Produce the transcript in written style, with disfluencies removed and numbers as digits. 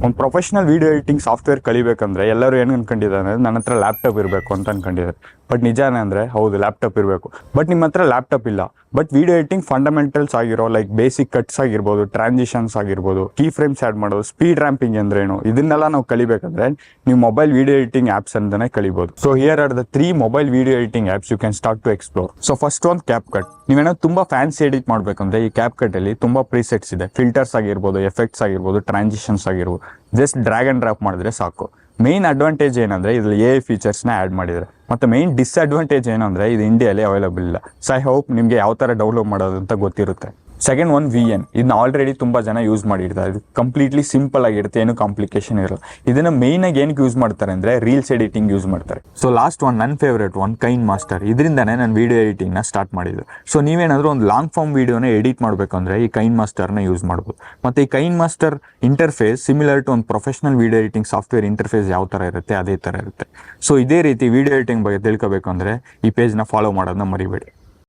ಒಂದು professional video editing software ಕಲಿಬೇಕಂದ್ರೆ ಎಲ್ಲರೂ ಏನು ಅನ್ಕೊಂಡಿದ್ದಾರೆ ಅಂದರೆ ನನ್ನ ಹತ್ರ ಲ್ಯಾಪ್ಟಾಪ್ ಇರಬೇಕು ಅಂತ ಅನ್ಕೊಂಡಿದ್ದಾರೆ. ಬಟ್ ನಿಜಾನೇ ಅಂದರೆ ಹೌದು, ಲ್ಯಾಪ್ಟಾಪ್ ಇರಬೇಕು. ಬಟ್ ನಿಮ್ಮ ಹತ್ರ ಲ್ಯಾಪ್ಟಾಪ್ ಇಲ್ಲ, ಬಟ್ ವೀಡಿಯೋ ಎಡಿಟಿಂಗ್ ಫಂಡಮೆಂಟಲ್ಸ್ ಆಗಿರೋ ಲೈಕ್ ಬೇಸಿಕ್ ಕಟ್ಸ್ ಆಗಿರ್ಬೋದು, ಟ್ರಾನ್ಸಿಷನ್ಸ್ ಆಗಿರ್ಬೋದು, ಕೀ ಫ್ರೇಮ್ಸ್ ಆ್ಯಡ್ ಮಾಡೋದು, ಸ್ಪೀಡ್ ರ್ಯಾಂಪಿಂಗ್ ಅಂದ್ರೇನು, ಇದನ್ನೆಲ್ಲ ನಾವು ಕಲಿಬೇಕಂದ್ರೆ ನೀವು ಮೊಬೈಲ್ ವೀಡಿಯೋ ಎಡಿಟಿಂಗ್ ಆ್ಯಪ್ಸ್ ಅಂತಲೇ ಕಲಿಬೋದು. So here are the 3 mobile video editing apps you can start to explore. So first ಒಂದು ಕ್ಯಾಪ್ಕಟ್. ನೀವೇನೋ ತುಂಬ ಫ್ಯಾನ್ಸಿ ಎಡಿಟ್ ಮಾಡಬೇಕಂದ್ರೆ ಈ ಕ್ಯಾಪ್ಕಟ್ಟಲ್ಲಿ ತುಂಬ ಪ್ರೀಸೆಟ್ಸ್ ಇದೆ. ಫಿಲ್ಟರ್ಸ್ ಆಗಿರ್ಬೋದು, ಎಫೆಕ್ಟ್ಸ್ ಆಗಿರ್ಬೋದು, ಟ್ರಾನ್ಸಿಷನ್ಸ್ ಆಗಿರ್ಬೋದು. ಜಸ್ಟ್ ಡ್ರ್ಯಾಗ್ ಆ್ಯಂಡ್ ಡ್ರಾಪ್ ಮಾಡಿದ್ರೆ ಸಾಕು. ಮೇನ್ ಅಡ್ವಾಂಟೇಜ್ ಏನಂದರೆ ಇದರಲ್ಲಿ AI ಫೀಚರ್ಸ್ನ ಆ್ಯಡ್ ಮಾಡಿದ್ದಾರೆ. ಮತ್ತು ಮೇನ್ ಡಿಸ್ಅಡ್ವಾಂಟೇಜ್ ಏನಂದರೆ ಇದು ಇಂಡಿಯಲ್ಲಿ ಅವೈಲಬಲ್ ಇಲ್ಲ. ಸೊ ಐ ಹೋಪ್ ನಿಮಗೆ ಯಾವ ಥರ ಡೌನ್ಲೋಡ್ ಮಾಡೋದು ಅಂತ ಗೊತ್ತಿರುತ್ತೆ. Second one VN. ಇದನ್ನ ಆಲ್ರೆಡಿ ತುಂಬ ಜನ ಯೂಸ್ ಮಾಡಿರ್ತಾರೆ. ಇದು ಕಂಪ್ಲೀಟ್ಲಿ ಸಿಂಪಲ್ ಆಗಿರುತ್ತೆ, ಏನು ಕಾಂಪ್ಲಿಕೇಶನ್ ಇರಲ್ಲ. ಇದನ್ನು ಮೇಯ್ನಾಗಿ ಏನಕ್ಕೆ ಯೂಸ್ ಮಾಡ್ತಾರೆ ಅಂದರೆ ರೀಲ್ಸ್ ಎಡಿಟಿಂಗ್ ಯೂಸ್ ಮಾಡ್ತಾರೆ. ಸೊ ಲಾಸ್ಟ್ ಒನ್, ನನ್ನ ಫೇವ್ರೇಟ್ ಒನ್, KineMaster. ಇದರಿಂದನೇ ನಾನು ವೀಡಿಯೋ ಎಡಿಟಿಂಗ್ನ ಸ್ಟಾರ್ಟ್ ಮಾಡಿದ್ದು. ಸೊ ನೀವೇನಾದರೂ ಒಂದು ಲಾಂಗ್ ಫಾರ್ಮ್ ವೀಡಿಯೋನ ಎಡಿಟ್ ಮಾಡಬೇಕಂದ್ರೆ ಈ KineMasterನ ಯೂಸ್ ಮಾಡ್ಬೋದು. ಮತ್ತು ಈ KineMaster ಇಂಟರ್ಫೇಸ್ ಸಿಮಿಲರ್ ಟು ಒಂದು professional video editing software interface ಯಾವ ಥರ ಇರುತ್ತೆ ಅದೇ ಥರ ಇರುತ್ತೆ. ಸೊ ಇದೇ ರೀತಿ ವೀಡಿಯೋ ಎಡಿಟಿಂಗ್ ಬಗ್ಗೆ ತಿಳ್ಕೋಬೇಕು ಅಂದರೆ ಈ ಪೇಜ್ನ ಫಾಲೋ ಮಾಡೋದನ್ನ ಮರಿಬೇಡಿ.